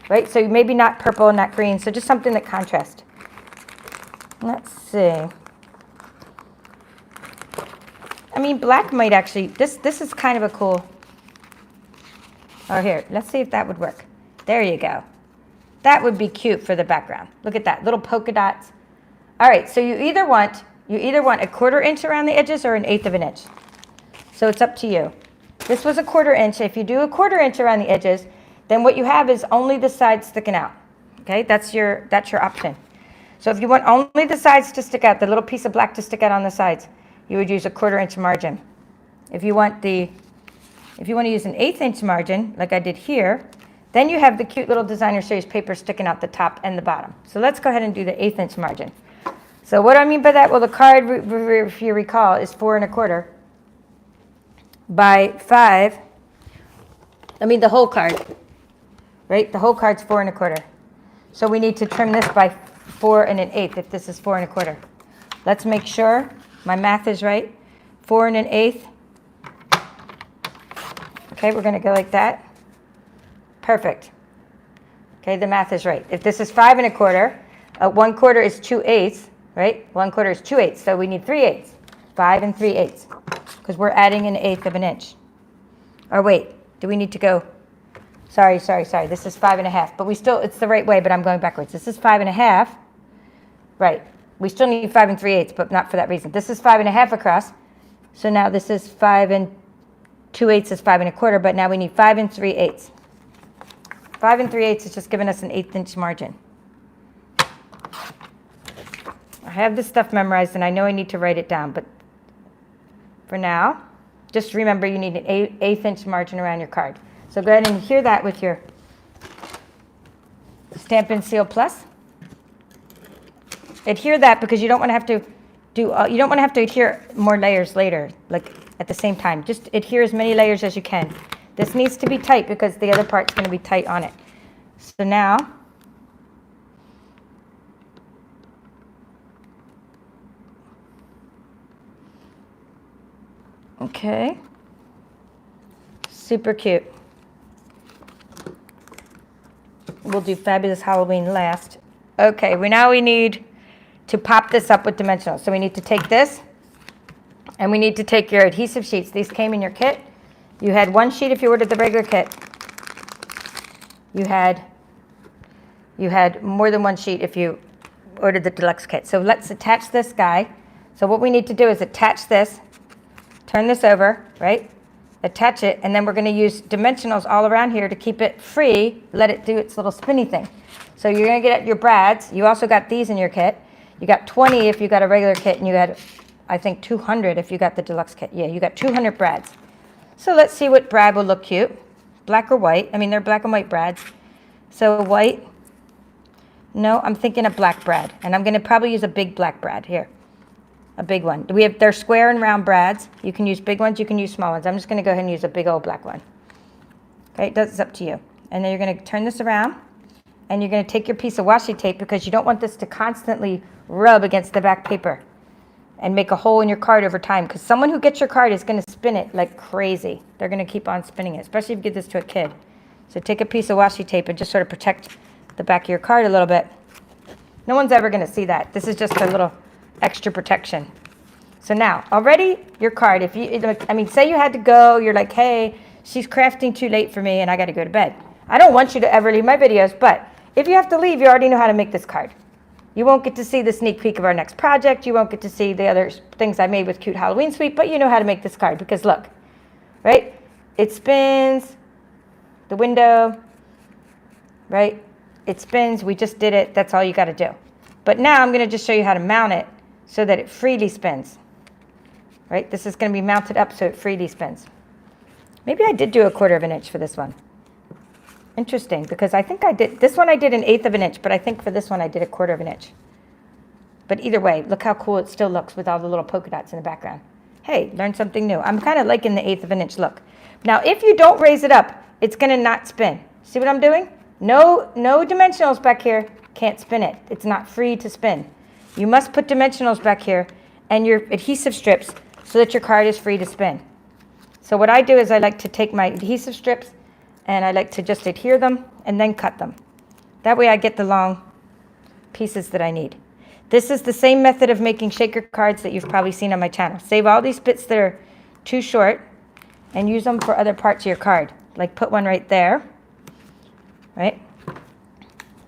right? So maybe not purple and not green, so just something that contrasts. Let's see. I mean, black might actually, this is kind of a cool, oh here, let's see if that would work. There you go. That would be cute for the background. Look at that, little polka dots. All right, so you either want a 1/4 inch around the edges or an 1/8 of an inch. So it's up to you. This was a 1/4 inch. If you do a 1/4 inch around the edges, then what you have is only the sides sticking out. Okay, that's your option. So if you want only the sides to stick out, the little piece of black to stick out on the sides, you would use a 1/4 inch margin. If you want to use an 1/8 inch margin, like I did here, then you have the cute little designer series paper sticking out the top and the bottom. So let's go ahead and do the 1/8 inch margin. So what I mean by that, well, the card, if you recall, is 4 1/4 by 5. I mean the whole card, right? The whole card's 4 1/4. So we need to trim this by 4 1/8 if this is 4 1/4. Let's make sure my math is right. 4 1/8. Okay, we're going to go like that. Perfect. Okay, the math is right. If this is 5 1/4, 1/4 is 2/8, right? 1/4 is 2/8, so we need 3/8. 5 3/8, because we're adding an 1/8 of an inch. Or wait, do we need to go? Sorry. This is 5 1/2, but it's the right way, but I'm going backwards. This is 5 1/2. Right. We still need 5 3/8, but not for that reason. This is 5 1/2 across. So now this is 5 2/8 is 5 1/4, but now we need 5 3/8. 5 3/8 is just giving us an 1/8 inch margin. I have this stuff memorized and I know I need to write it down, but for now, just remember you need an 1/8 inch margin around your card. So go ahead and adhere that with your Stampin' Seal Plus. Adhere that because you don't want to have to adhere more layers later, like at the same time. Just adhere as many layers as you can. This needs to be tight because the other part's going to be tight on it. So now, okay, super cute. We'll do Fabulous Halloween last. Okay, we need to pop this up with dimensional. So we need to take this, and we need to take your adhesive sheets. These came in your kit. You had 1 sheet if you ordered the regular kit. You had more than 1 sheet if you ordered the deluxe kit. So let's attach this guy. So what we need to do is attach this, turn this over, right? Attach it, and then we're going to use dimensionals all around here to keep it free, let it do its little spinny thing. So you're going to get your brads. You also got these in your kit. You got 20 if you got a regular kit, and you had, I think, 200 if you got the deluxe kit. Yeah, you got 200 brads. So let's see what brad will look cute. Black or white. I mean, they're black and white brads. So white. No, I'm thinking a black brad, and I'm going to probably use a big black brad here. A big one. They're square and round brads. You can use big ones, you can use small ones. I'm just going to go ahead and use a big old black one. Okay, it's up to you. And then you're going to turn this around, and you're going to take your piece of washi tape because you don't want this to constantly rub against the back paper and make a hole in your card over time, because someone who gets your card is going to spin it like crazy. They're going to keep on spinning it, especially if you give this to a kid. So take a piece of washi tape and just sort of protect the back of your card a little bit. No one's ever going to see that. This is just a little extra protection. So now, already your card, say you had to go, you're like, hey, she's crafting too late for me and I got to go to bed. I don't want you to ever leave my videos, but if you have to leave, you already know how to make this card. You won't get to see the sneak peek of our next project. You won't get to see the other things I made with Cute Halloween Suite, but you know how to make this card because look, right? It spins, the window, right? It spins, we just did it, that's all you got to do. But now I'm going to just show you how to mount it so that it freely spins, right? This is going to be mounted up so it freely spins. Maybe I did do a 1/4 of an inch for this one. Interesting, because I think I did, this one I did an 1/8 of an inch, but I think for this one I did a 1/4 of an inch. But either way, look how cool it still looks with all the little polka dots in the background. Hey, learn something new. I'm kind of liking the 1/8 of an inch look. Now, if you don't raise it up, it's going to not spin. See what I'm doing? No dimensionals back here. Can't spin it. It's not free to spin. You must put dimensionals back here and your adhesive strips so that your card is free to spin. So what I do is I like to take my adhesive strips and I like to just adhere them and then cut them. That way I get the long pieces that I need. This is the same method of making shaker cards that you've probably seen on my channel. Save all these bits that are too short and use them for other parts of your card. Like put one right there, right?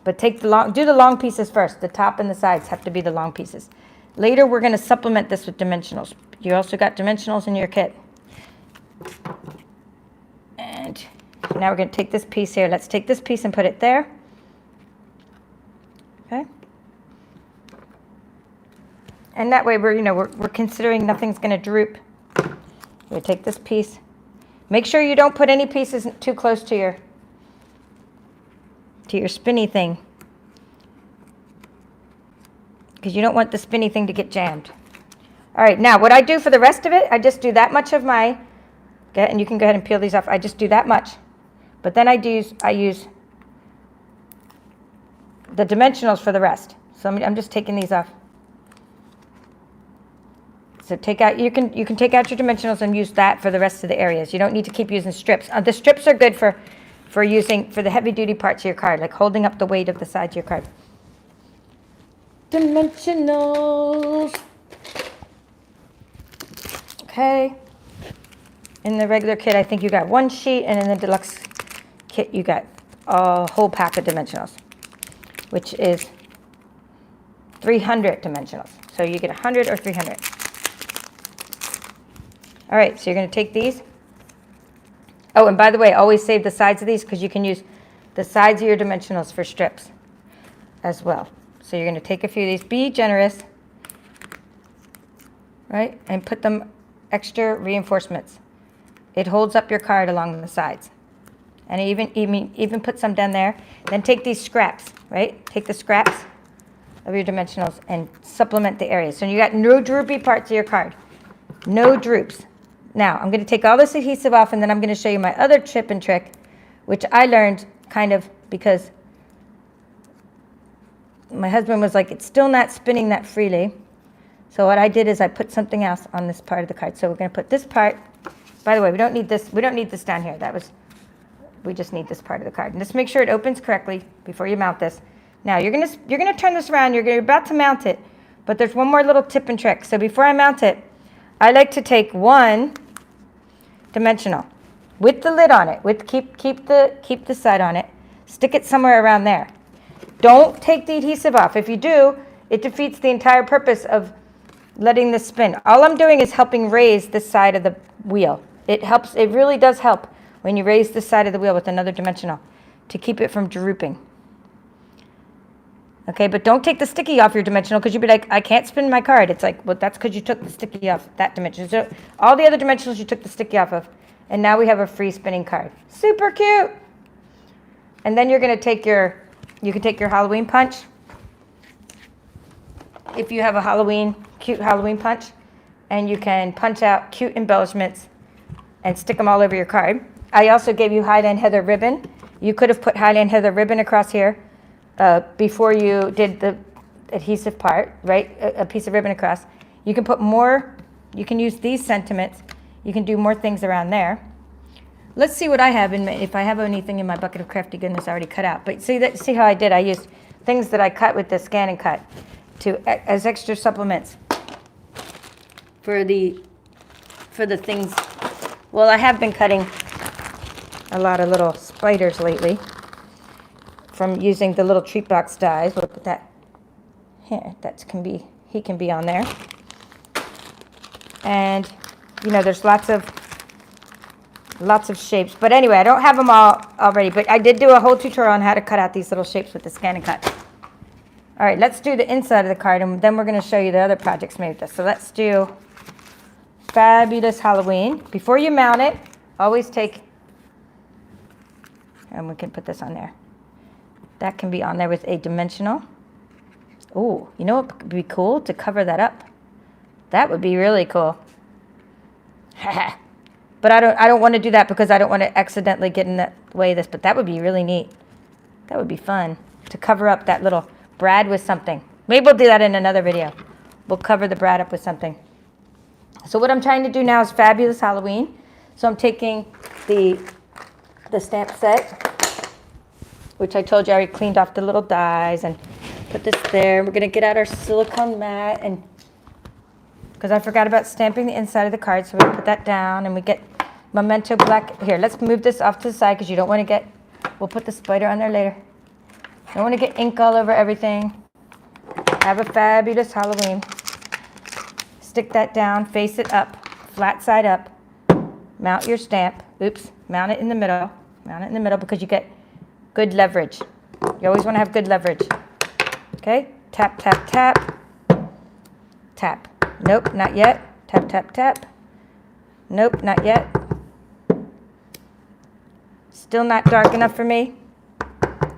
But do the long pieces first. The top and the sides have to be the long pieces. Later, we're going to supplement this with dimensionals. You also got dimensionals in your kit. And now we're going to take this piece here. Let's take this piece and put it there. Okay. And that way we're considering nothing's going to droop. We take this piece. Make sure you don't put any pieces too close to your spinny thing, because you don't want the spinny thing to get jammed. All right, now what I do for the rest of it, I just do that much of my, and you can go ahead and peel these off. I just do that much, but then I use the dimensionals for the rest. So I'm just taking these off. So you can take out your dimensionals and use that for the rest of the areas. You don't need to keep using strips. The strips are good for using for the heavy duty parts of your card, like holding up the weight of the sides of your card. Dimensionals. Okay. In the regular kit, I think you got one sheet, and in the deluxe kit, you got a whole pack of dimensionals, which is 300 dimensionals. So you get 100 or 300. All right, so you're going to take these. Oh, and by the way, always save the sides of these because you can use the sides of your dimensionals for strips as well. So you're going to take a few of these. Be generous, right? And put them extra reinforcements. It holds up your card along the sides. And even put some down there. Then take these scraps, right? Take the scraps of your dimensionals and supplement the areas. So you got no droopy parts of your card. No droops. Now, I'm going to take all this adhesive off, and then I'm going to show you my other tip and trick, which I learned kind of because my husband was like, it's still not spinning that freely. So what I did is I put something else on this part of the card. So we're going to put this part. By the way, we don't need this. We don't need this down here. We just need this part of the card. And just make sure it opens correctly before you mount this. Now, you're going to turn this around. You're about to mount it. But there's one more little tip and trick. So before I mount it, I like to take one dimensional with the lid on it, keep the side on it, stick it somewhere around there. Don't take the adhesive off. If you do, it defeats the entire purpose of letting this spin. All I'm doing is helping raise this side of the wheel. It really does help when you raise this side of the wheel with another dimensional to keep it from drooping. Okay, but don't take the sticky off your dimensional because you'd be like, I can't spin my card. It's like, well, that's because you took the sticky off that dimension. So all the other dimensionals you took the sticky off of, and now we have a free spinning card. Super cute. And then you're going to take you can take your Halloween punch. If you have a cute Halloween punch, and you can punch out cute embellishments and stick them all over your card. I also gave you Highland Heather ribbon. You could have put Highland Heather ribbon across here. Before you did the adhesive part, right? A piece of ribbon across. You can put more, you can use these sentiments. You can do more things around there. Let's see what I have if I have anything in my bucket of crafty goodness already cut out. But see how I did? I used things that I cut with the scan and cut as extra supplements for the things. Well, I have been cutting a lot of little spiders lately from using the little treat box dies. We'll put that here. He can be on there. And there's lots of shapes. But anyway, I don't have them all already. But I did do a whole tutorial on how to cut out these little shapes with the scan and cut. All right, let's do the inside of the card, and then we're going to show you the other projects made with this. So let's do Fabulous Halloween. Before you mount it, always take, and we can put this on there. That can be on there with a dimensional. Oh, you know what would be cool? To cover that up. That would be really cool. But I don't want to do that because I don't want to accidentally get in the way of this, but that would be really neat. That would be fun to cover up that little brad with something. Maybe we'll do that in another video. We'll cover the brad up with something. So what I'm trying to do now is Fabulous Halloween. So I'm taking the stamp set, which I told you I already cleaned off the little dies, and put this there. We're going to get out our silicone mat, and because I forgot about stamping the inside of the card, so we put that down, and we get Memento Black. Here, let's move this off to the side because you don't want to get, we'll put the spider on there later. Don't want to get ink all over everything. Have a fabulous Halloween. Stick that down, face it up, flat side up. Mount your stamp. Oops, mount it in the middle. Mount it in the middle because you get good leverage. You always want to have good leverage. Okay, tap, tap, tap. Tap. Nope, not yet. Tap, tap, tap. Nope, not yet. Still not dark enough for me.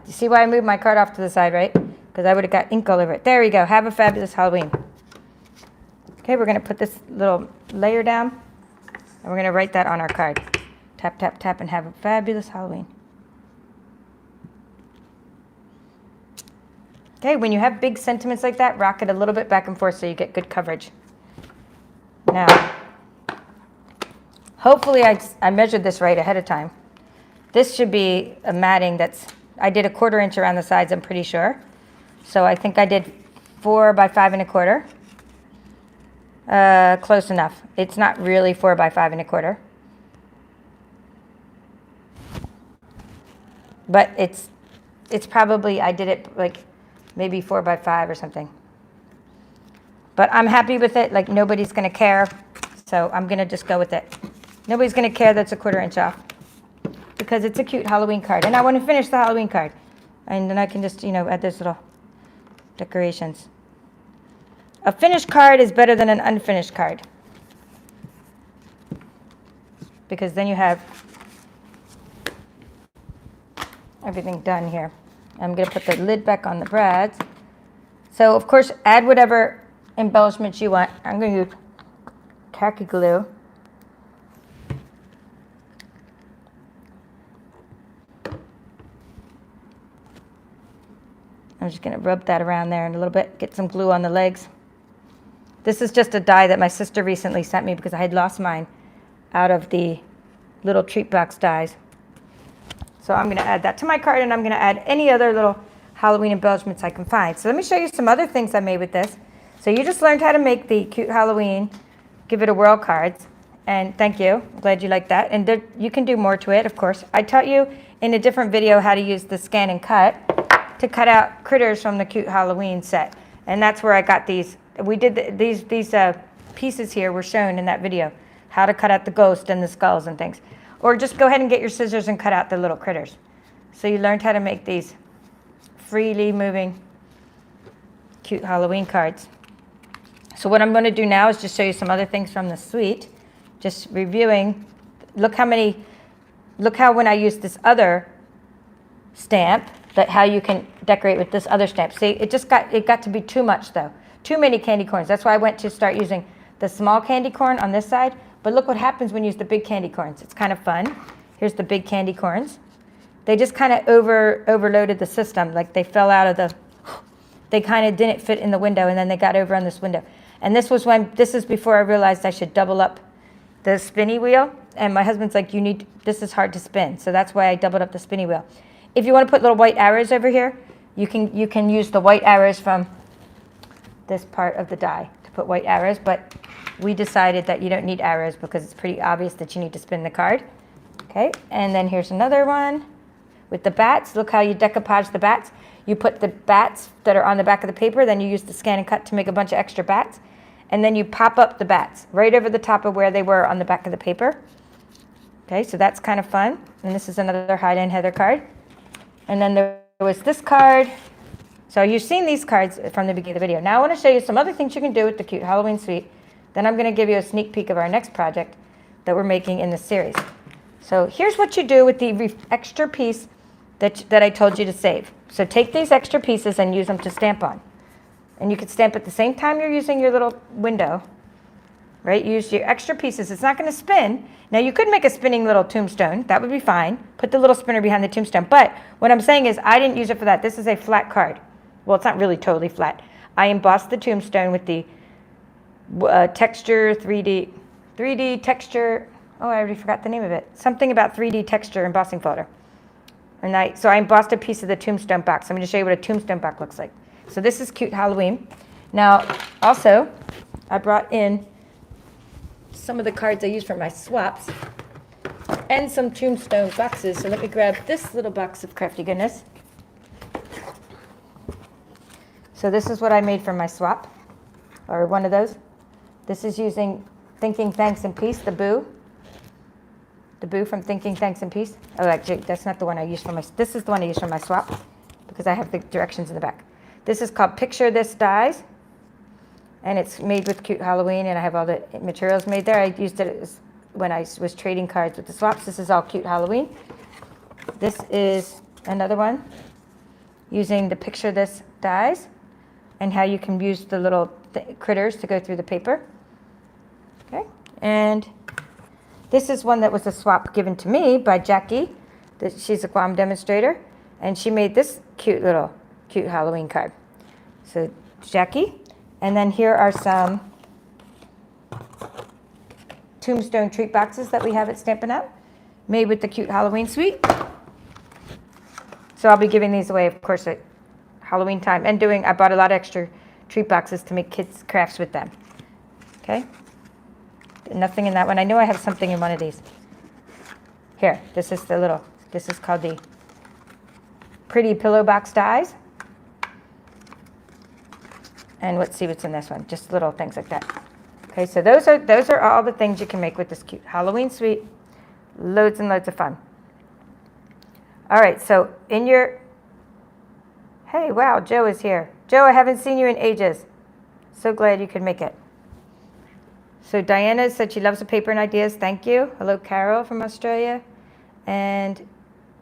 You see why I moved my card off to the side, right? Because I would have got ink all over it. There we go. Have a fabulous Halloween. Okay, we're going to put this little layer down, and we're going to write that on our card. Tap, tap, tap, and have a fabulous Halloween. Okay, when you have big sentiments like that, rock it a little bit back and forth so you get good coverage. Now, hopefully I measured this right ahead of time. This should be a matting I did a 1/4 inch around the sides, I'm pretty sure. So I think I did 4 by 5 1/4. Close enough. It's not really 4 by 5 1/4. But it's probably, I did it like maybe 4 by 5 or something. But I'm happy with it. Like, nobody's going to care. So I'm going to just go with it. Nobody's going to care that's a 1/4 inch off. Because it's a cute Halloween card. And I want to finish the Halloween card. And then I can just, add those little decorations. A finished card is better than an unfinished card. Because then you have everything done here. I'm going to put the lid back on the brads. So, of course, add whatever embellishments you want. I'm going to use khaki glue. I'm just going to rub that around there in a little bit, get some glue on the legs. This is just a die that my sister recently sent me because I had lost mine out of the little treat box dies. So I'm going to add that to my card, and I'm going to add any other little Halloween embellishments I can find. So let me show you some other things I made with this. So you just learned how to make the cute Halloween, give it a whirl cards. And thank you. I'm glad you like that. And there, you can do more to it, of course. I taught you in a different video how to use the scan and cut to cut out critters from the cute Halloween set. And that's where I got these. We did these pieces here were shown in that video, how to cut out the ghost and the skulls and things. Or just go ahead and get your scissors and cut out the little critters. So you learned how to make these freely moving cute Halloween cards. So what I'm going to do now is just show you some other things from the suite. Just reviewing. Look how when I use this other stamp, how you can decorate with this other stamp. See, it got to be too much though. Too many candy corns. That's why I went to start using the small candy corn on this side. But look what happens when you use the big candy corns. It's kind of fun. Here's the big candy corns. They just kind of overloaded the system. Like they fell out of they kind of didn't fit in the window, and then they got over on this window. And this is before I realized I should double up the spinny wheel. And my husband's like, this is hard to spin. So that's why I doubled up the spinny wheel. If you want to put little white arrows over here, you can use the white arrows from this part of the die to put white arrows, but we decided that you don't need arrows because it's pretty obvious that you need to spin the card. Okay, and then here's another one with the bats. Look how you decoupage the bats. You put the bats that are on the back of the paper, then you use the scan and cut to make a bunch of extra bats, and then you pop up the bats right over the top of where they were on the back of the paper. Okay, so that's kind of fun. And this is another Hide and Heather card. And then there was this card. So you've seen these cards from the beginning of the video. Now I want to show you some other things you can do with the cute Halloween suite. Then I'm going to give you a sneak peek of our next project that we're making in this series. So here's what you do with the extra piece that I told you to save. So take these extra pieces and use them to stamp on. And you could stamp at the same time you're using your little window, right? Use your extra pieces. It's not going to spin. Now you could make a spinning little tombstone. That would be fine. Put the little spinner behind the tombstone. But what I'm saying is I didn't use it for that. This is a flat card. Well, it's not really totally flat. I embossed the tombstone with the texture 3D texture. Oh, I already forgot the name of it. Something about 3D texture embossing folder. And so I embossed a piece of the tombstone box. I'm going to show you what a tombstone box looks like. So this is Cute Halloween. Now, also, I brought in some of the cards I use for my swaps and some tombstone boxes. So let me grab this little box of crafty goodness. So this is what I made for my swap, or one of those. This is using Thinking Thanks and Peace, the Boo. The Boo from Thinking Thanks and Peace. Oh, actually, that's not the one I used for my, this is the one I used for my swap because I have the directions in the back. This is called Picture This Dies, and it's made with Cute Halloween, and I have all the materials made there. I used it when I was trading cards with the swaps. This is all Cute Halloween. This is another one using the Picture This Dies and how you can use the little critters to go through the paper. Okay, and this is one that was a swap given to me by Jackie. She's a Guam demonstrator, and she made this cute Halloween card. So Jackie, and then here are some tombstone treat boxes that we have at Stampin' Up, made with the Cute Halloween suite. So I'll be giving these away, of course, at Halloween time, and I bought a lot of extra treat boxes to make kids crafts with them. Okay, nothing in that one. I know I have something in one of these. Here, this is called the Pretty Pillow Box Dies. And let's see what's in this one. Just little things like that. Okay, so those are all the things you can make with this Cute Halloween suite. Loads and loads of fun. All right, so hey, wow, Joe is here. Joe, I haven't seen you in ages. So glad you could make it. So Diana said she loves the paper and ideas. Thank you. Hello, Carol from Australia. And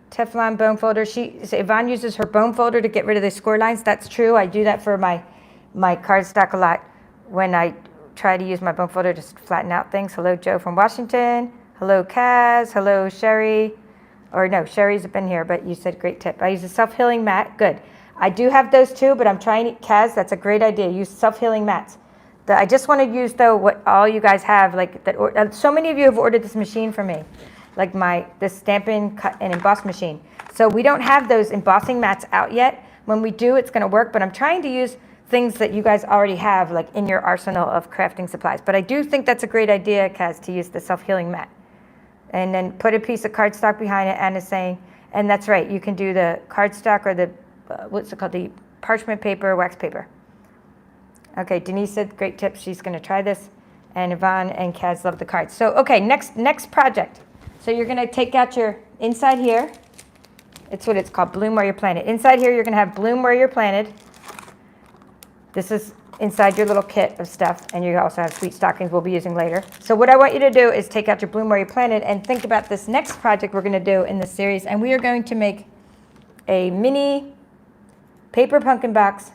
Teflon bone folder. Yvonne uses her bone folder to get rid of the score lines. That's true. I do that for my cardstock a lot when I try to use my bone folder to flatten out things. Hello, Joe from Washington. Hello, Kaz. Hello, Sherry. Or no, Sherry's been here, but you said great tip. I use a self-healing mat. Good. I do have those too, but I'm trying to, Kaz, that's a great idea. Use self-healing mats. I just want to use, though, what all you guys have. Like that. So many of you have ordered this machine for me, like this Stampin' Cut and Emboss machine. So we don't have those embossing mats out yet. When we do, it's going to work, but I'm trying to use things that you guys already have, like in your arsenal of crafting supplies. But I do think that's a great idea, Kaz, to use the self-healing mat. And then put a piece of cardstock behind it, Anna's saying. And that's right, you can do the cardstock or the, what's it called, the parchment paper, wax paper. Okay, Denise said great tip. She's going to try this. And Yvonne and Kaz love the cards. So, okay, next project. So you're going to take out your, inside here, it's what it's called, Bloom Where You're Planted. Inside here, you're going to have Bloom Where You're Planted. This is inside your little kit of stuff, and you also have sweet stockings we'll be using later. So what I want you to do is take out your Bloom Where You're Planted and think about this next project we're going to do in this series, and we are going to make a mini paper pumpkin box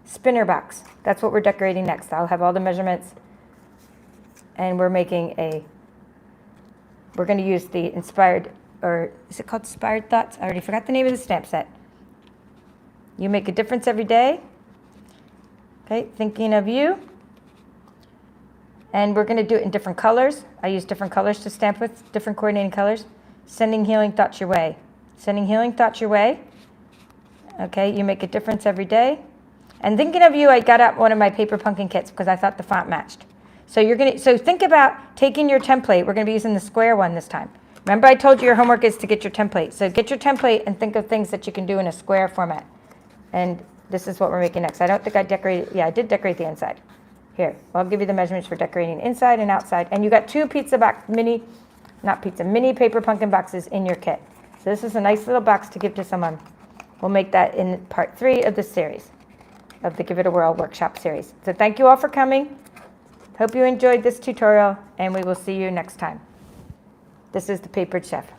spinner box. That's what we're decorating next. I'll have all the measurements, and we're going to use the inspired, or is it called Inspired Thoughts? I already forgot the name of the stamp set. You make a difference every day. Okay, thinking of you. And we're going to do it in different colors. I use different colors to stamp with, different coordinating colors. Sending healing thoughts your way. Sending healing thoughts your way. Okay, you make a difference every day. And thinking of you, I got out one of my paper pumpkin kits because I thought the font matched. So think about taking your template. We're going to be using the square one this time. Remember I told you your homework is to get your template. So get your template and think of things that you can do in a square format. And this is what we're making next. I don't think I decorated. Yeah, I did decorate the inside. Here, I'll give you the measurements for decorating inside and outside. And you got two mini paper pumpkin boxes in your kit. So this is a nice little box to give to someone. We'll make that in part 3 of this series, of the Give It a Whirl workshop series. So thank you all for coming. Hope you enjoyed this tutorial, and we will see you next time. This is the Papered Chef.